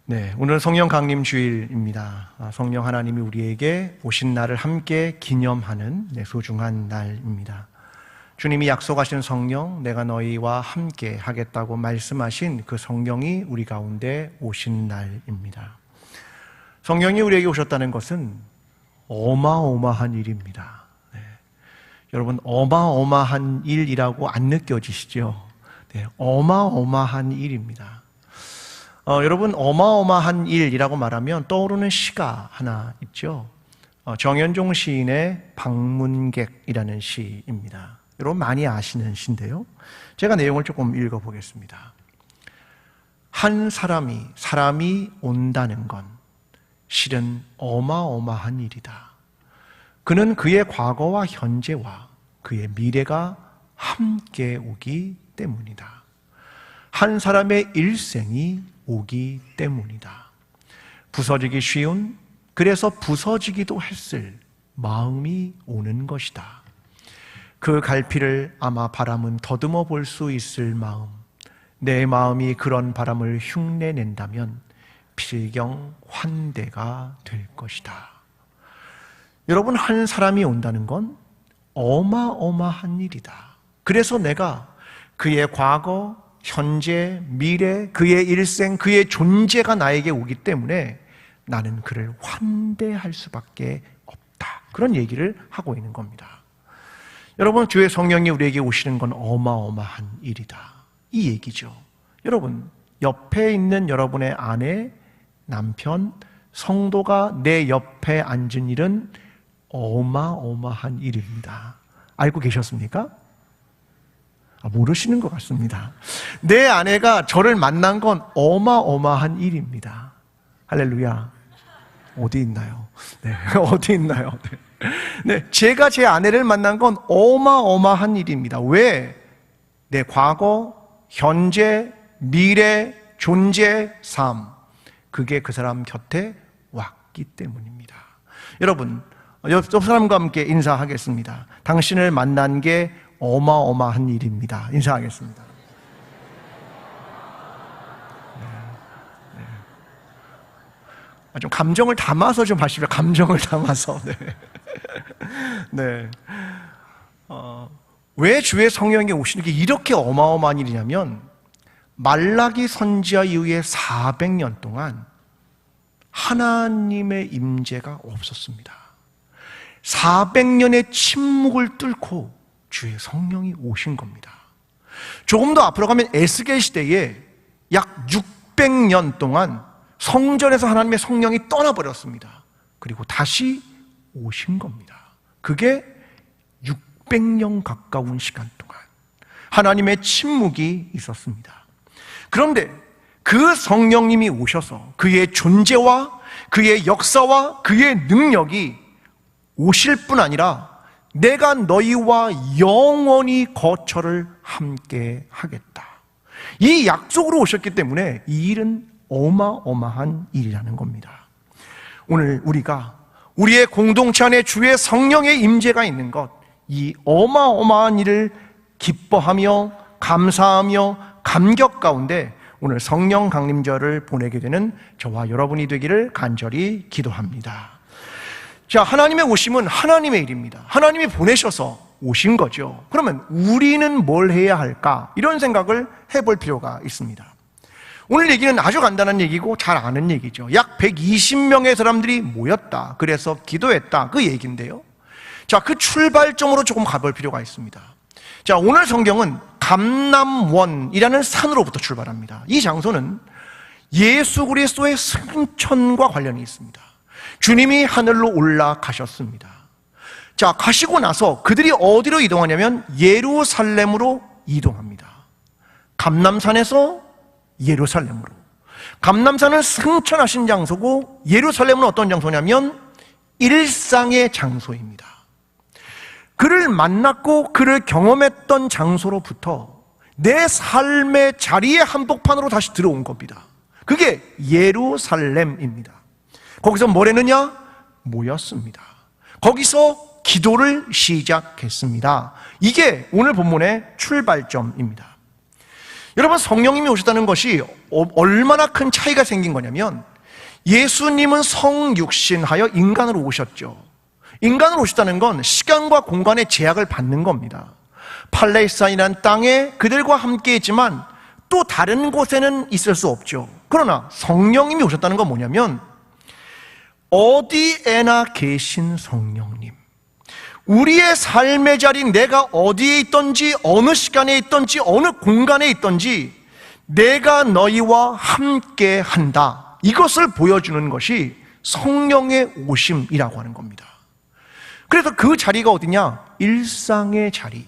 네, 오늘은 성령 강림 주일입니다. 성령 하나님이 우리에게 오신 날을 함께 기념하는 소중한 날입니다. 주님이 약속하신 성령, 내가 너희와 함께 하겠다고 말씀하신 그 성령이 우리 가운데 오신 날입니다. 성령이 우리에게 오셨다는 것은 어마어마한 일입니다. 네. 여러분, 어마어마한 일이라고 안 느껴지시죠? 네, 어마어마한 일입니다. 여러분, 어마어마한 일이라고 말하면 떠오르는 시가 하나 있죠. 정현종 시인의 방문객이라는 시입니다. 여러분 많이 아시는 시인데요. 제가 내용을 조금 읽어보겠습니다. 한 사람이 온다는 건 실은 어마어마한 일이다. 그는 그의 과거와 현재와 그의 미래가 함께 오기 때문이다. 한 사람의 일생이 오기 때문이다. 부서지기 쉬운, 그래서 부서지기도 했을 마음이 오는 것이다. 그 갈피를 아마 바람은 더듬어 볼 수 있을 마음, 내 마음이 그런 바람을 흉내낸다면 필경 환대가 될 것이다. 여러분, 한 사람이 온다는 건 어마어마한 일이다. 그래서 내가 그의 과거, 현재, 미래, 그의 일생, 그의 존재가 나에게 오기 때문에 나는 그를 환대할 수밖에 없다. 그런 얘기를 하고 있는 겁니다. 여러분, 주의 성령이 우리에게 오시는 건 어마어마한 일이다. 이 얘기죠. 여러분, 옆에 있는 여러분의 아내, 남편, 성도가 내 옆에 앉은 일은 어마어마한 일입니다. 알고 계셨습니까? 모르시는 것 같습니다. 내 아내가 저를 만난 건 어마어마한 일입니다. 할렐루야. 어디 있나요? 네, 어디 있나요? 네, 제가 제 아내를 만난 건 어마어마한 일입니다. 왜? 내 과거, 현재, 미래, 존재, 삶, 그게 그 사람 곁에 왔기 때문입니다. 여러분, 옆 사람과 함께 인사하겠습니다. 당신을 만난 게 어마어마한 일입니다. 인사하겠습니다. 좀 감정을 담아서 좀 하시면, 감정을 담아서. 네. 네. 왜 주의 성령이 오시는 게 이렇게 어마어마한 일이냐면, 말라기 선지자 이후에 400년 동안 하나님의 임재가 없었습니다. 400년의 침묵을 뚫고 주의 성령이 오신 겁니다. 조금 더 앞으로 가면 에스겔 시대에 약 600년 동안 성전에서 하나님의 성령이 떠나버렸습니다. 그리고 다시 오신 겁니다. 그게 600년 가까운 시간 동안 하나님의 침묵이 있었습니다. 그런데 그 성령님이 오셔서 그의 존재와 그의 역사와 그의 능력이 오실 뿐 아니라 내가 너희와 영원히 거처를 함께 하겠다. 이 약속으로 오셨기 때문에 이 일은 어마어마한 일이라는 겁니다. 오늘 우리가 우리의 공동체 안에 주의 성령의 임재가 있는 것, 이 어마어마한 일을 기뻐하며 감사하며 감격 가운데 오늘 성령 강림절을 보내게 되는 저와 여러분이 되기를 간절히 기도합니다. 자, 하나님의 오심은 하나님의 일입니다. 하나님이 보내셔서 오신 거죠. 그러면 우리는 뭘 해야 할까? 이런 생각을 해볼 필요가 있습니다. 오늘 얘기는 아주 간단한 얘기고 잘 아는 얘기죠. 약 120명의 사람들이 모였다. 그래서 기도했다. 그 얘기인데요. 자, 그 출발점으로 조금 가볼 필요가 있습니다. 자, 오늘 성경은 감람원이라는 산으로부터 출발합니다. 이 장소는 예수 그리스도의 승천과 관련이 있습니다. 주님이 하늘로 올라가셨습니다. 자, 가시고 나서 그들이 어디로 이동하냐면 예루살렘으로 이동합니다. 감람산에서 예루살렘으로. 감람산은 승천하신 장소고 예루살렘은 어떤 장소냐면 일상의 장소입니다. 그를 만났고 그를 경험했던 장소로부터 내 삶의 자리의 한복판으로 다시 들어온 겁니다. 그게 예루살렘입니다. 거기서 뭘 했느냐? 모였습니다. 거기서 기도를 시작했습니다. 이게 오늘 본문의 출발점입니다. 여러분, 성령님이 오셨다는 것이 얼마나 큰 차이가 생긴 거냐면, 예수님은 성육신하여 인간으로 오셨죠. 인간으로 오셨다는 건 시간과 공간의 제약을 받는 겁니다. 팔레스타인이라는 땅에 그들과 함께 있지만 또 다른 곳에는 있을 수 없죠. 그러나 성령님이 오셨다는 건 뭐냐면, 어디에나 계신 성령님, 우리의 삶의 자리, 내가 어디에 있든지, 어느 시간에 있든지, 어느 공간에 있든지 내가 너희와 함께 한다, 이것을 보여주는 것이 성령의 오심이라고 하는 겁니다. 그래서 그 자리가 어디냐? 일상의 자리,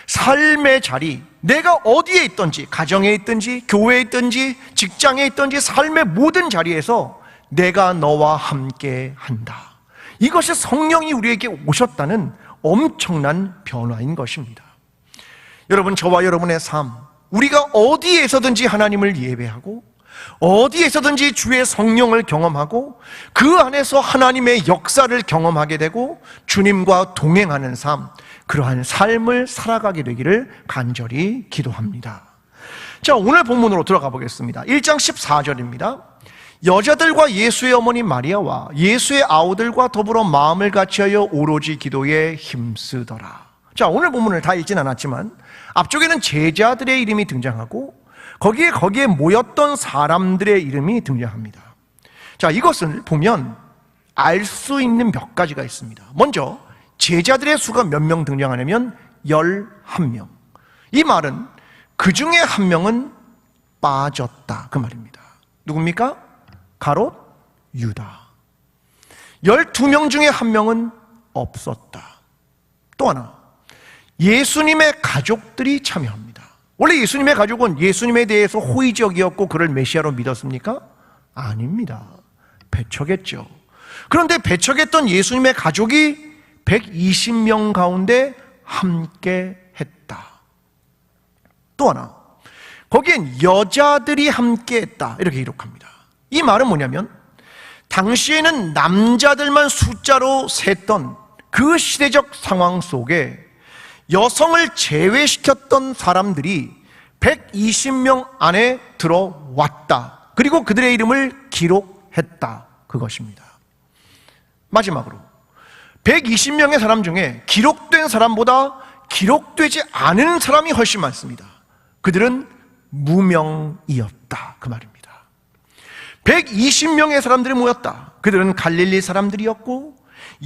삶의 자리, 내가 어디에 있든지, 가정에 있든지, 교회에 있든지, 직장에 있든지, 삶의 모든 자리에서 내가 너와 함께 한다. 이것이 성령이 우리에게 오셨다는 엄청난 변화인 것입니다. 여러분, 저와 여러분의 삶, 우리가 어디에서든지 하나님을 예배하고 어디에서든지 주의 성령을 경험하고 그 안에서 하나님의 역사를 경험하게 되고 주님과 동행하는 삶, 그러한 삶을 살아가게 되기를 간절히 기도합니다. 자, 오늘 본문으로 들어가 보겠습니다. 1장 14절입니다. 여자들과 예수의 어머니 마리아와 예수의 아우들과 더불어 마음을 같이하여 오로지 기도에 힘쓰더라. 자, 오늘 본문을 다 읽진 않았지만 앞쪽에는 제자들의 이름이 등장하고 거기에 모였던 사람들의 이름이 등장합니다. 자, 이것을 보면 알 수 있는 몇 가지가 있습니다. 먼저 제자들의 수가 몇 명 등장하냐면 11명. 이 말은 그 중에 한 명은 빠졌다, 그 말입니다. 누굽니까? 가롯 유다. 12명 중에 한 명은 없었다. 또 하나, 예수님의 가족들이 참여합니다. 원래 예수님의 가족은 예수님에 대해서 호의적이었고 그를 메시아로 믿었습니까? 아닙니다. 배척했죠. 그런데 배척했던 예수님의 가족이 120명 가운데 함께 했다. 또 하나, 거기엔 여자들이 함께 했다, 이렇게 기록합니다. 이 말은 뭐냐면 당시에는 남자들만 숫자로 셌던 그 시대적 상황 속에 여성을 제외시켰던 사람들이 120명 안에 들어왔다. 그리고 그들의 이름을 기록했다, 그것입니다. 마지막으로 120명의 사람 중에 기록된 사람보다 기록되지 않은 사람이 훨씬 많습니다. 그들은 무명이었다, 그 말입니다. 120명의 사람들이 모였다. 그들은 갈릴리 사람들이었고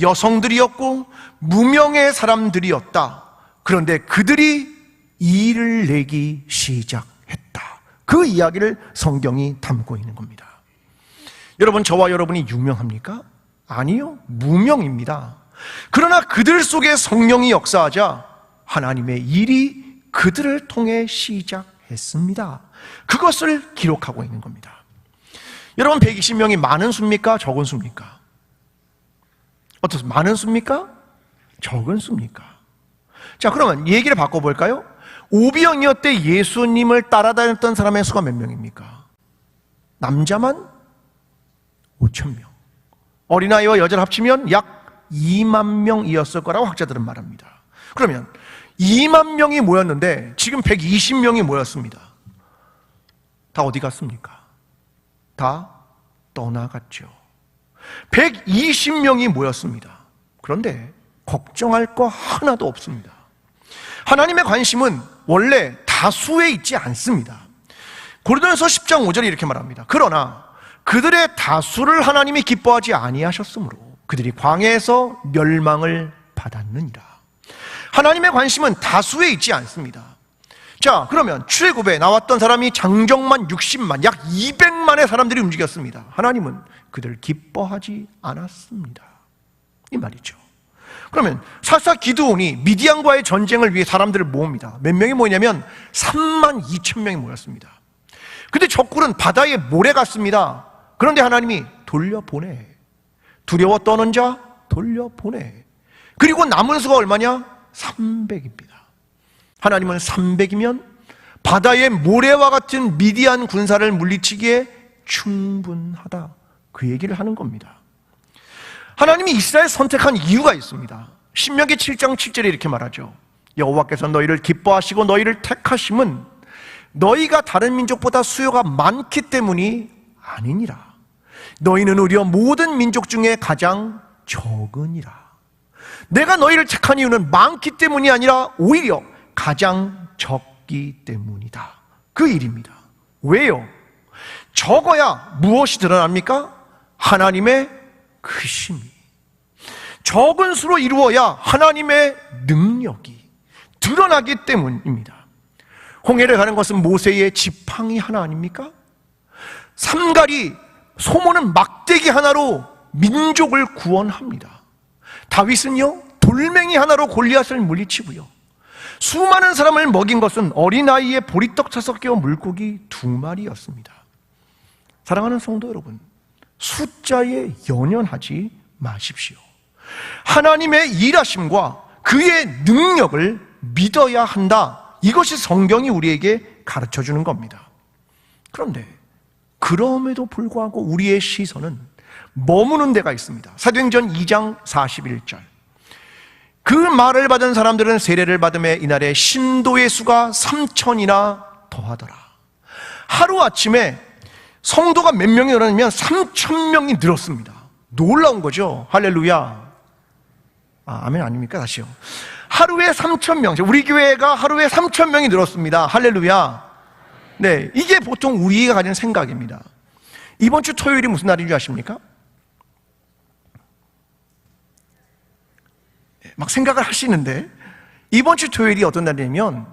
여성들이었고 무명의 사람들이었다. 그런데 그들이 일을 내기 시작했다. 그 이야기를 성경이 담고 있는 겁니다. 여러분, 저와 여러분이 유명합니까? 아니요, 무명입니다. 그러나 그들 속에 성령이 역사하자 하나님의 일이 그들을 통해 시작했습니다. 그것을 기록하고 있는 겁니다. 여러분, 120명이 많은 수입니까? 적은 수입니까? 어떻습니까? 많은 수입니까? 적은 수입니까? 자, 그러면 얘기를 바꿔볼까요? 오병이어 때 예수님을 따라다녔던 사람의 수가 몇 명입니까? 남자만 5,000명. 어린아이와 여자를 합치면 약 2만 명이었을 거라고 학자들은 말합니다. 그러면 2만 명이 모였는데 지금 120명이 모였습니다. 다 어디 갔습니까? 다 떠나갔죠. 120명이 모였습니다. 그런데 걱정할 거 하나도 없습니다. 하나님의 관심은 원래 다수에 있지 않습니다. 고린도전서 10장 5절에 이렇게 말합니다. 그러나 그들의 다수를 하나님이 기뻐하지 아니하셨으므로 그들이 광야에서 멸망을 받았느니라. 하나님의 관심은 다수에 있지 않습니다. 자, 그러면 출애굽에 나왔던 사람이 장정만 60만, 약 200만의 사람들이 움직였습니다. 하나님은 그들을 기뻐하지 않았습니다, 이 말이죠. 그러면 사사 기드온이 미디안과의 전쟁을 위해 사람들을 모읍니다. 몇 명이 모이냐면 3만 2천 명이 모였습니다. 근데 적군은 바다에 몰에 갔습니다. 그런데 하나님이 돌려보내. 두려워 떠는 자 돌려보내. 그리고 남은 수가 얼마냐? 300입니다. 하나님은 300이면 바다의 모래와 같은 미디안 군사를 물리치기에 충분하다, 그 얘기를 하는 겁니다. 하나님이 이스라엘 선택한 이유가 있습니다. 신명기 7장 7절에 이렇게 말하죠. 여호와께서 너희를 기뻐하시고 너희를 택하심은 너희가 다른 민족보다 수요가 많기 때문이 아니니라. 너희는 오히려 모든 민족 중에 가장 적으니라. 내가 너희를 택한 이유는 많기 때문이 아니라 오히려 가장 적기 때문이다. 그 일입니다. 왜요? 적어야 무엇이 드러납니까? 하나님의 크심이. 적은 수로 이루어야 하나님의 능력이 드러나기 때문입니다. 홍해를 가는 것은 모세의 지팡이 하나 아닙니까? 삼갈이 소모는 막대기 하나로 민족을 구원합니다. 다윗은요, 돌멩이 하나로 골리앗을 물리치고요, 수많은 사람을 먹인 것은 어린아이의 보리떡 5개 물고기 2마리였습니다. 사랑하는 성도 여러분, 숫자에 연연하지 마십시오. 하나님의 일하심과 그의 능력을 믿어야 한다. 이것이 성경이 우리에게 가르쳐주는 겁니다. 그런데 그럼에도 불구하고 우리의 시선은 머무는 데가 있습니다. 사도행전 2장 41절. 그 말을 받은 사람들은 세례를 받음에 이날에 신도의 수가 3,000이나 더하더라. 하루아침에 성도가 몇 명이 늘었냐면 3,000명이 늘었습니다. 놀라운 거죠. 할렐루야. 아멘 아닙니까? 다시요. 하루에 3,000명. 우리 교회가 하루에 3,000명이 늘었습니다. 할렐루야. 네, 이게 보통 우리가 가진 생각입니다. 이번 주 토요일이 무슨 날인 줄 아십니까? 막 생각을 하시는데, 이번 주 토요일이 어떤 날이냐면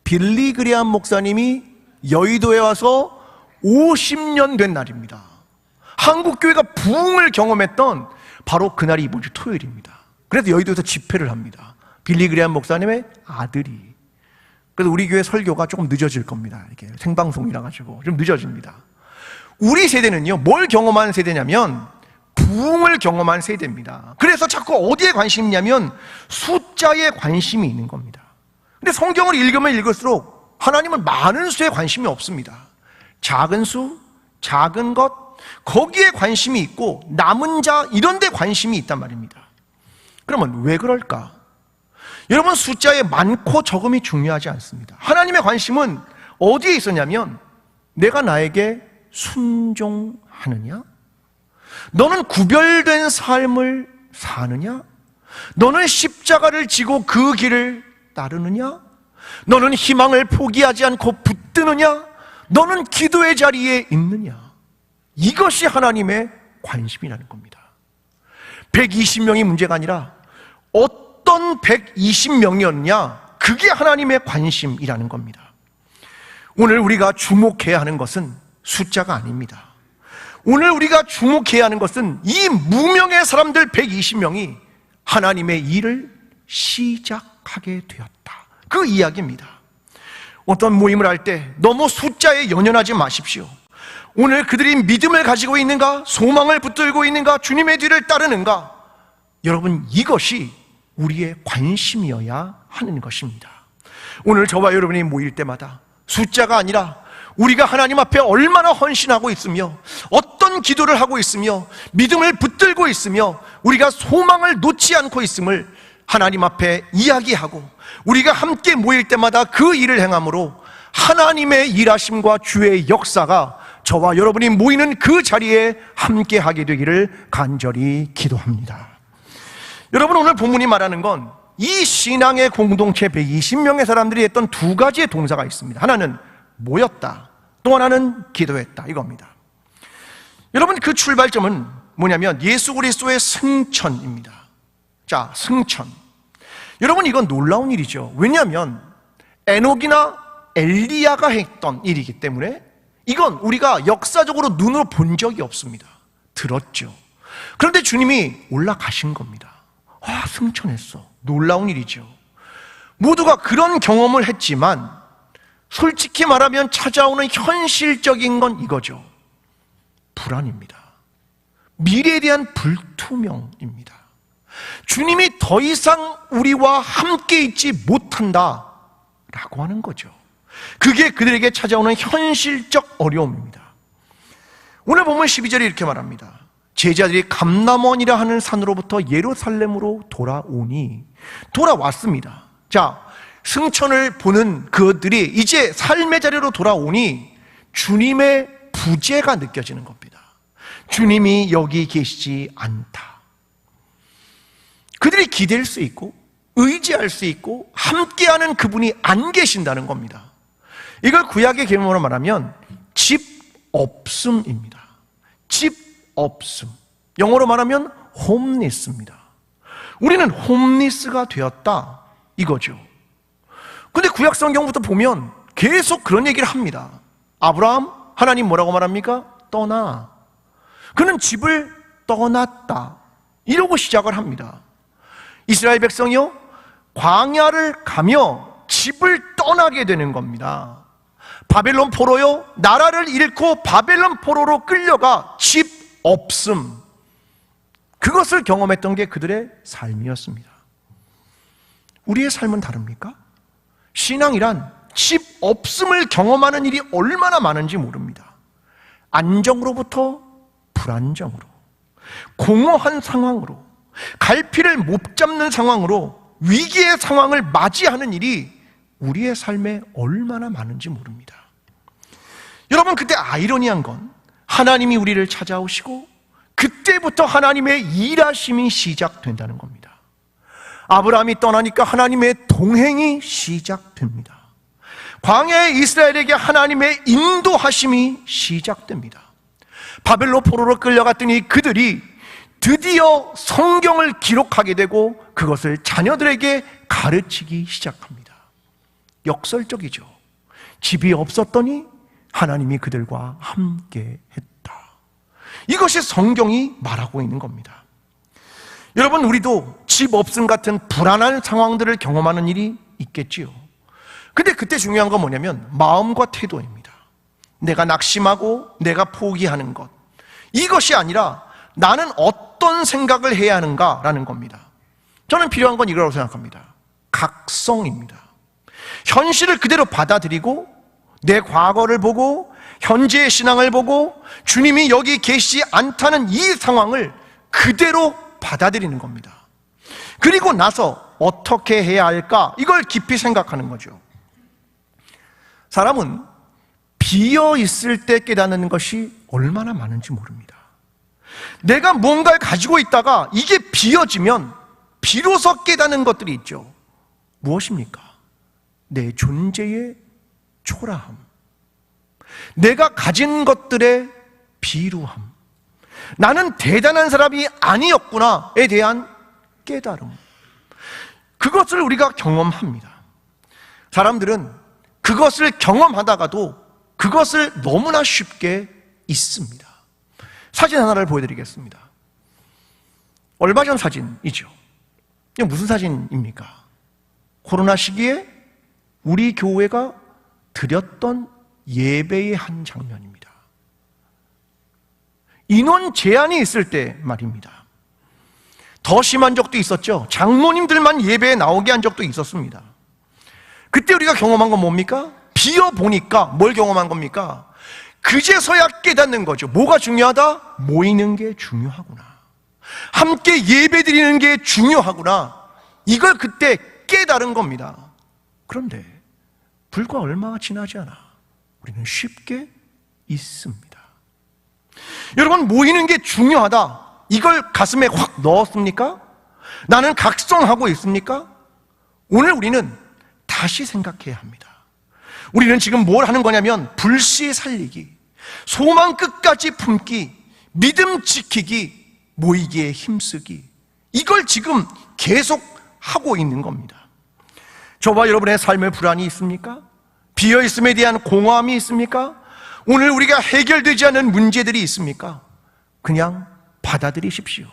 빌리 그레암 목사님이 여의도에 와서 50년 된 날입니다. 한국교회가 부흥을 경험했던 바로 그날이 이번 주 토요일입니다. 그래서 여의도에서 집회를 합니다. 빌리 그레암 목사님의 아들이. 그래서 우리 교회 설교가 조금 늦어질 겁니다. 이렇게 생방송이라 가지고 좀 늦어집니다. 우리 세대는요, 뭘 경험한 세대냐면 부흥을 경험한 세대입니다. 그래서 자꾸 어디에 관심이 있냐면 숫자에 관심이 있는 겁니다. 근데 성경을 읽으면 읽을수록 하나님은 많은 수에 관심이 없습니다. 작은 수, 작은 것, 거기에 관심이 있고 남은 자, 이런 데 관심이 있단 말입니다. 그러면 왜 그럴까? 여러분, 숫자에 많고 적음이 중요하지 않습니다. 하나님의 관심은 어디에 있었냐면 내가 나에게 순종하느냐? 너는 구별된 삶을 사느냐? 너는 십자가를 지고 그 길을 따르느냐? 너는 희망을 포기하지 않고 붙드느냐? 너는 기도의 자리에 있느냐? 이것이 하나님의 관심이라는 겁니다. 120명이 문제가 아니라 어떤 120명이었냐? 그게 하나님의 관심이라는 겁니다. 오늘 우리가 주목해야 하는 것은 숫자가 아닙니다. 오늘 우리가 주목해야 하는 것은 이 무명의 사람들 120명이 하나님의 일을 시작하게 되었다. 그 이야기입니다. 어떤 모임을 할 때 너무 숫자에 연연하지 마십시오. 오늘 그들이 믿음을 가지고 있는가? 소망을 붙들고 있는가? 주님의 뒤를 따르는가? 여러분, 이것이 우리의 관심이어야 하는 것입니다. 오늘 저와 여러분이 모일 때마다 숫자가 아니라 우리가 하나님 앞에 얼마나 헌신하고 있으며 어떤 기도를 하고 있으며 믿음을 붙들고 있으며 우리가 소망을 놓지 않고 있음을 하나님 앞에 이야기하고 우리가 함께 모일 때마다 그 일을 행함으로 하나님의 일하심과 주의 역사가 저와 여러분이 모이는 그 자리에 함께 하게 되기를 간절히 기도합니다. 여러분, 오늘 본문이 말하는 건 이 신앙의 공동체 120명의 사람들이 했던 두 가지의 동사가 있습니다. 하나는 모였다, 또 하나는 기도했다, 이겁니다. 여러분, 그 출발점은 뭐냐면 예수 그리스도의 승천입니다. 자, 승천. 여러분, 이건 놀라운 일이죠. 왜냐하면 에녹이나 엘리야가 했던 일이기 때문에 이건 우리가 역사적으로 눈으로 본 적이 없습니다. 들었죠. 그런데 주님이 올라가신 겁니다. 와, 승천했어. 놀라운 일이죠. 모두가 그런 경험을 했지만 솔직히 말하면 찾아오는 현실적인 건 이거죠. 불안입니다. 미래에 대한 불투명입니다. 주님이 더 이상 우리와 함께 있지 못한다라고 하는 거죠. 그게 그들에게 찾아오는 현실적 어려움입니다. 오늘 보면 12절에 이렇게 말합니다. 제자들이 감람원이라 하는 산으로부터 예루살렘으로 돌아왔습니다. 자, 승천을 보는 그들이 이제 삶의 자리로 돌아오니 주님의 부재가 느껴지는 겁니다. 주님이 여기 계시지 않다. 그들이 기댈 수 있고 의지할 수 있고 함께하는 그분이 안 계신다는 겁니다. 이걸 구약의 개념으로 말하면 집 없음입니다. 집 없음. 영어로 말하면 홈리스입니다. 우리는 홈리스가 되었다 이거죠. 근데 구약 성경부터 보면 계속 그런 얘기를 합니다. 아브라함, 하나님 뭐라고 말합니까? 떠나. 그는 집을 떠났다 이러고 시작을 합니다. 이스라엘 백성이요, 광야를 가며 집을 떠나게 되는 겁니다. 바벨론 포로요, 나라를 잃고 바벨론 포로로 끌려가 집 없음, 그것을 경험했던 게 그들의 삶이었습니다. 우리의 삶은 다릅니까? 신앙이란 집 없음을 경험하는 일이 얼마나 많은지 모릅니다. 안정으로부터 불안정으로, 공허한 상황으로, 갈피를 못 잡는 상황으로, 위기의 상황을 맞이하는 일이 우리의 삶에 얼마나 많은지 모릅니다. 여러분, 그때 아이러니한 건 하나님이 우리를 찾아오시고 그때부터 하나님의 일하심이 시작된다는 겁니다. 아브라함이 떠나니까 하나님의 동행이 시작됩니다. 광야의 이스라엘에게 하나님의 인도하심이 시작됩니다. 바벨론 포로로 끌려갔더니 그들이 드디어 성경을 기록하게 되고 그것을 자녀들에게 가르치기 시작합니다. 역설적이죠. 집이 없었더니 하나님이 그들과 함께 했다. 이것이 성경이 말하고 있는 겁니다. 여러분, 우리도 집 없음 같은 불안한 상황들을 경험하는 일이 있겠지요. 근데 그때 중요한 건 뭐냐면 마음과 태도입니다. 내가 낙심하고 내가 포기하는 것, 이것이 아니라 나는 어떤 생각을 해야 하는가라는 겁니다. 저는 필요한 건 이거라고 생각합니다. 각성입니다. 현실을 그대로 받아들이고 내 과거를 보고 현재의 신앙을 보고 주님이 여기 계시지 않다는 이 상황을 그대로 받아들이는 겁니다. 그리고 나서 어떻게 해야 할까? 이걸 깊이 생각하는 거죠. 사람은 비어 있을 때 깨닫는 것이 얼마나 많은지 모릅니다. 내가 뭔가를 가지고 있다가 이게 비어지면 비로소 깨닫는 것들이 있죠. 무엇입니까? 내 존재의 초라함, 내가 가진 것들의 비루함, 나는 대단한 사람이 아니었구나에 대한 깨달음, 그것을 우리가 경험합니다. 사람들은 그것을 경험하다가도 그것을 너무나 쉽게 잊습니다. 사진 하나를 보여드리겠습니다. 얼마 전 사진이죠. 이게 무슨 사진입니까? 코로나 시기에 우리 교회가 드렸던 예배의 한 장면입니다. 인원 제한이 있을 때 말입니다. 더 심한 적도 있었죠. 장로님들만 예배에 나오게 한 적도 있었습니다. 그때 우리가 경험한 건 뭡니까? 비어보니까 뭘 경험한 겁니까? 그제서야 깨닫는 거죠. 뭐가 중요하다? 모이는 게 중요하구나, 함께 예배드리는 게 중요하구나, 이걸 그때 깨달은 겁니다. 그런데 불과 얼마가 지나지 않아 우리는 쉽게 잊습니다. 여러분, 모이는 게 중요하다, 이걸 가슴에 확 넣었습니까? 나는 각성하고 있습니까? 오늘 우리는 다시 생각해야 합니다. 우리는 지금 뭘 하는 거냐면 불씨 살리기, 소망 끝까지 품기, 믿음 지키기, 모이기에 힘쓰기, 이걸 지금 계속 하고 있는 겁니다. 저와 여러분의 삶에 불안이 있습니까? 비어있음에 대한 공허함이 있습니까? 오늘 우리가 해결되지 않은 문제들이 있습니까? 그냥 받아들이십시오.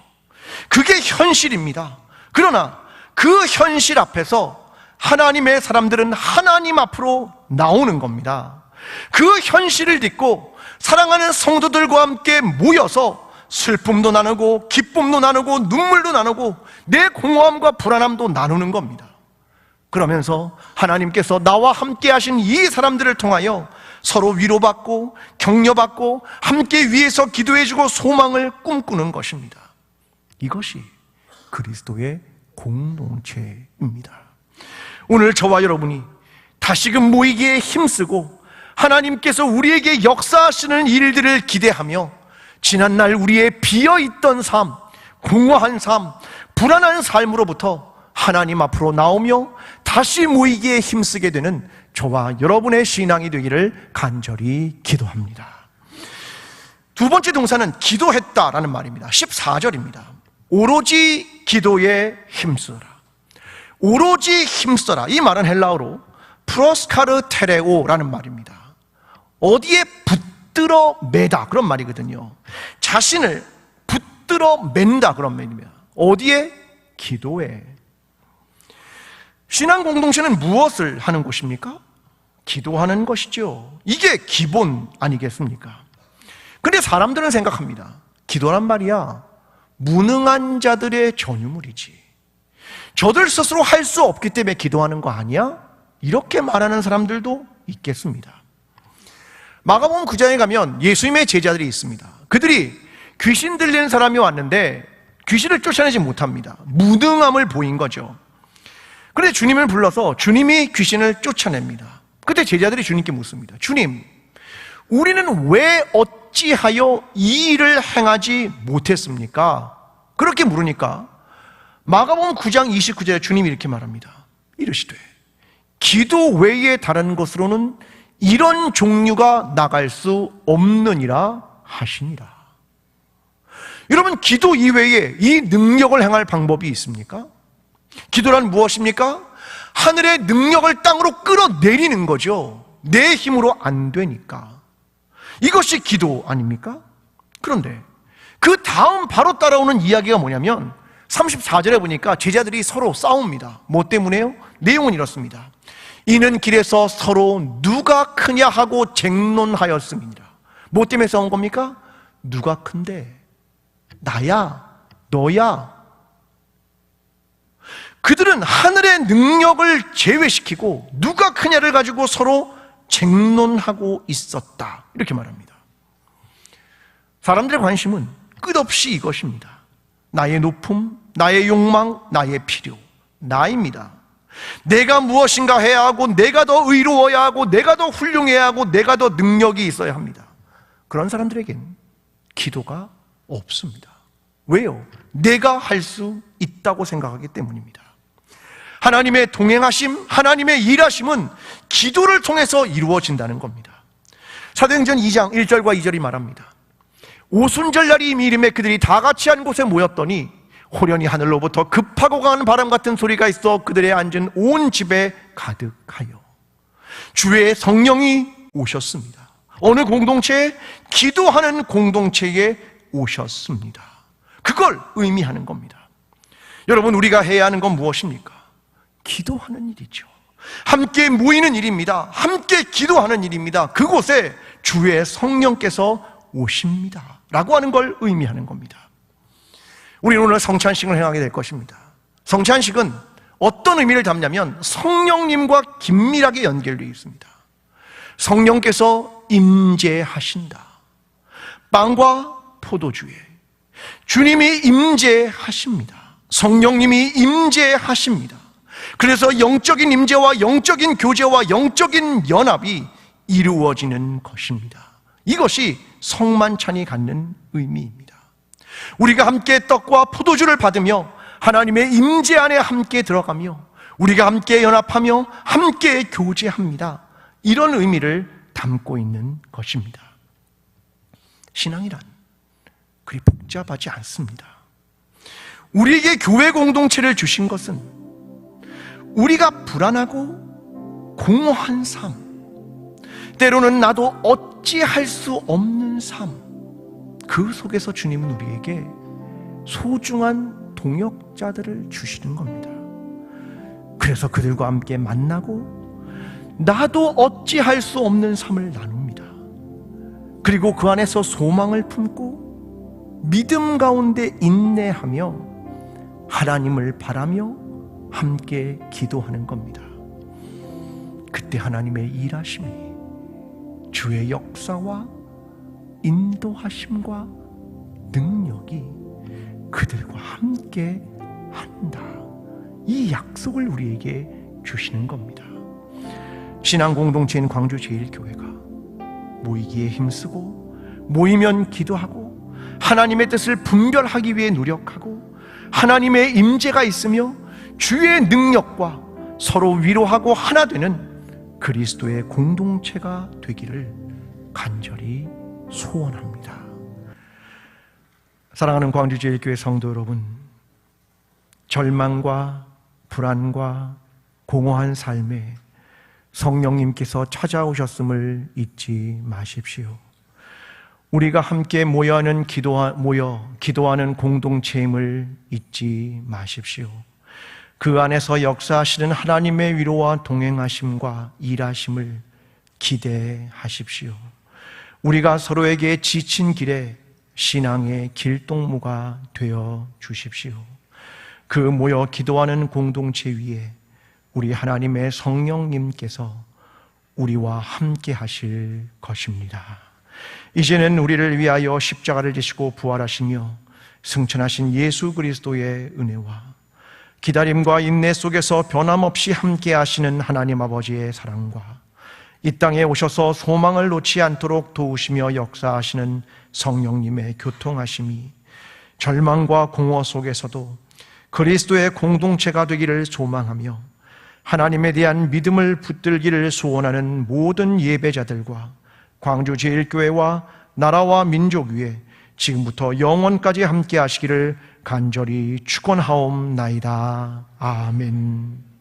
그게 현실입니다. 그러나 그 현실 앞에서 하나님의 사람들은 하나님 앞으로 나오는 겁니다. 그 현실을 딛고 사랑하는 성도들과 함께 모여서 슬픔도 나누고 기쁨도 나누고 눈물도 나누고 내 공허함과 불안함도 나누는 겁니다. 그러면서 하나님께서 나와 함께 하신 이 사람들을 통하여 서로 위로받고 격려받고 함께 위해서 기도해주고 소망을 꿈꾸는 것입니다. 이것이 그리스도의 공동체입니다. 오늘 저와 여러분이 다시금 모이기에 힘쓰고 하나님께서 우리에게 역사하시는 일들을 기대하며 지난날 우리의 비어있던 삶, 공허한 삶, 불안한 삶으로부터 하나님 앞으로 나오며 다시 모이기에 힘쓰게 되는 저와 여러분의 신앙이 되기를 간절히 기도합니다. 두 번째 동사는 기도했다라는 말입니다. 14절입니다. 오로지 기도에 힘쓰라. 오로지 힘써라. 이 말은 헬라어로 프로스카르 테레오라는 말입니다. 어디에 붙들어 매다 그런 말이거든요. 자신을 붙들어 맨다 그런 말입니다. 어디에? 기도에. 신앙 공동체는 무엇을 하는 곳입니까? 기도하는 것이죠. 이게 기본 아니겠습니까? 근데 사람들은 생각합니다. 기도란 말이야 무능한 자들의 전유물이지. 저들 스스로 할 수 없기 때문에 기도하는 거 아니야? 이렇게 말하는 사람들도 있겠습니다. 마가복음 9장에 가면 예수님의 제자들이 있습니다. 그들이 귀신 들리는 사람이 왔는데 귀신을 쫓아내지 못합니다. 무능함을 보인 거죠. 그런데 주님을 불러서 주님이 귀신을 쫓아냅니다. 그때 제자들이 주님께 묻습니다. 주님, 우리는 왜 어찌하여 이 일을 행하지 못했습니까? 그렇게 물으니까 마가복음 9장 29절에 주님이 이렇게 말합니다. 이르시되 기도 외에 다른 것으로는 이런 종류가 나갈 수 없느니라 하시니라. 여러분, 기도 이외에 이 능력을 행할 방법이 있습니까? 기도란 무엇입니까? 하늘의 능력을 땅으로 끌어내리는 거죠. 내 힘으로 안 되니까. 이것이 기도 아닙니까? 그런데 그 다음 바로 따라오는 이야기가 뭐냐면 34절에 보니까 제자들이 서로 싸웁니다. 뭐 때문에요? 내용은 이렇습니다. 이는 길에서 서로 누가 크냐 하고 쟁론하였음이니라. 뭐 때문에 싸운 겁니까? 누가 큰데? 나야? 너야? 그들은 하늘의 능력을 제외시키고 누가 크냐를 가지고 서로 쟁론하고 있었다. 이렇게 말합니다. 사람들의 관심은 끝없이 이것입니다. 나의 높음, 나의 욕망, 나의 필요, 나입니다. 내가 무엇인가 해야 하고, 내가 더 의로워야 하고, 내가 더 훌륭해야 하고, 내가 더 능력이 있어야 합니다. 그런 사람들에겐 기도가 없습니다. 왜요? 내가 할 수 있다고 생각하기 때문입니다. 하나님의 동행하심, 하나님의 일하심은 기도를 통해서 이루어진다는 겁니다. 사도행전 2장 1절과 2절이 말합니다. 오순절날이 이름에 그들이 다 같이 한 곳에 모였더니 호련히 하늘로부터 급하고 강한 바람 같은 소리가 있어 그들의 앉은 온 집에 가득하여 주의 성령이 오셨습니다. 어느 공동체에? 기도하는 공동체에 오셨습니다. 그걸 의미하는 겁니다. 여러분, 우리가 해야 하는 건 무엇입니까? 기도하는 일이죠. 함께 모이는 일입니다. 함께 기도하는 일입니다. 그곳에 주의 성령께서 오십니다 라고 하는 걸 의미하는 겁니다. 우리는 오늘 성찬식을 행하게 될 것입니다. 성찬식은 어떤 의미를 담냐면 성령님과 긴밀하게 연결되어 있습니다. 성령께서 임재하신다. 빵과 포도주에 주님이 임재하십니다. 성령님이 임재하십니다. 그래서 영적인 임재와 영적인 교제와 영적인 연합이 이루어지는 것입니다. 이것이 성만찬이 갖는 의미입니다. 우리가 함께 떡과 포도주를 받으며 하나님의 임재 안에 함께 들어가며 우리가 함께 연합하며 함께 교제합니다. 이런 의미를 담고 있는 것입니다. 신앙이란 그리 복잡하지 않습니다. 우리에게 교회 공동체를 주신 것은 우리가 불안하고 공허한 삶, 때로는 나도 어찌할 수 없는 삶, 그 속에서 주님은 우리에게 소중한 동역자들을 주시는 겁니다. 그래서 그들과 함께 만나고 나도 어찌할 수 없는 삶을 나눕니다. 그리고 그 안에서 소망을 품고 믿음 가운데 인내하며 하나님을 바라며 함께 기도하는 겁니다. 그때 하나님의 일하심이 주의 역사와 인도하심과 능력이 그들과 함께 한다. 이 약속을 우리에게 주시는 겁니다. 신앙 공동체인 광주제일교회가 모이기에 힘쓰고 모이면 기도하고 하나님의 뜻을 분별하기 위해 노력하고 하나님의 임재가 있으며 주의 능력과 서로 위로하고 하나 되는 그리스도의 공동체가 되기를 간절히 소원합니다. 사랑하는 광주제일교회 성도 여러분, 절망과 불안과 공허한 삶에 성령님께서 찾아오셨음을 잊지 마십시오. 우리가 함께 모여 기도하는 공동체임을 잊지 마십시오. 그 안에서 역사하시는 하나님의 위로와 동행하심과 일하심을 기대하십시오. 우리가 서로에게 지친 길에 신앙의 길동무가 되어 주십시오. 그 모여 기도하는 공동체 위에 우리 하나님의 성령님께서 우리와 함께 하실 것입니다. 이제는 우리를 위하여 십자가를 지시고 부활하시며 승천하신 예수 그리스도의 은혜와 기다림과 인내 속에서 변함없이 함께 하시는 하나님 아버지의 사랑과 이 땅에 오셔서 소망을 놓지 않도록 도우시며 역사하시는 성령님의 교통하심이 절망과 공허 속에서도 그리스도의 공동체가 되기를 소망하며 하나님에 대한 믿음을 붙들기를 소원하는 모든 예배자들과 광주제일교회와 나라와 민족 위에 지금부터 영원까지 함께 하시기를 간절히 축원하옵나이다. 아멘.